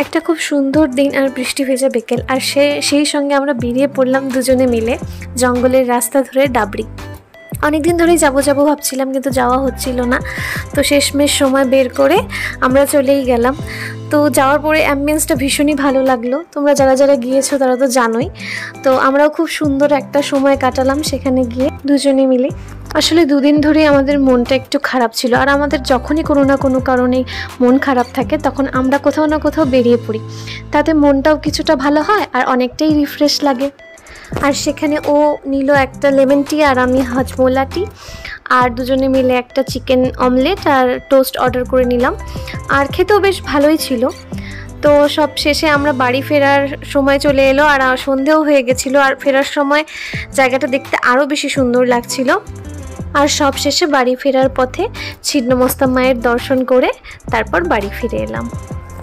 একটা খুব সুন্দর দিন আর বৃষ্টি ভেজা বিকেল, আর সেই সঙ্গে আমরা বেরিয়ে পড়লাম দুজনে মিলে জঙ্গলের রাস্তা ধরে ডাবরি। অনেকদিন ধরেই যাবো ভাবছিলাম, কিন্তু যাওয়া হচ্ছিল না। তো শেষমেশ সময় বের করে আমরা চলেই গেলাম। তো যাওয়ার পরে অ্যাম্বিয়েন্সটা ভীষণই ভালো লাগলো। তোমরা যারা যারা গিয়েছো তারা তো জানোই। তো আমরাও খুব সুন্দর একটা সময় কাটালাম সেখানে গিয়ে দুজনে মিলে। আসলে দুদিন ধরেই আমাদের মনটা একটু খারাপ ছিল, আর আমাদের যখনই কোনো না কোনো কারণে মন খারাপ থাকে তখন আমরা কোথাও না কোথাও বেরিয়ে পড়ি। তাতে মনটাও কিছুটা ভালো হয় আর অনেকটাই রিফ্রেশ লাগে। আর সেখানে ও নিল একটা লেমন টি আর আমি হজমোলা টি, আর দুজনে মিলে একটা চিকেন অমলেট আর টোস্ট অর্ডার করে নিলাম। আর খেতেও বেশ ভালোই ছিল। তো সব শেষে আমরা বাড়ি ফেরার সময় চলে এলো, আর সন্ধেও হয়ে গেছিলো। আর ফেরার সময় জায়গাটা দেখতে আরও বেশি সুন্দর লাগছিল। আর সব শেষে বাড়ি ফেরার পথে ছিন্নমস্তা মায়ের দর্শন করে তারপর বাড়ি ফিরে এলাম।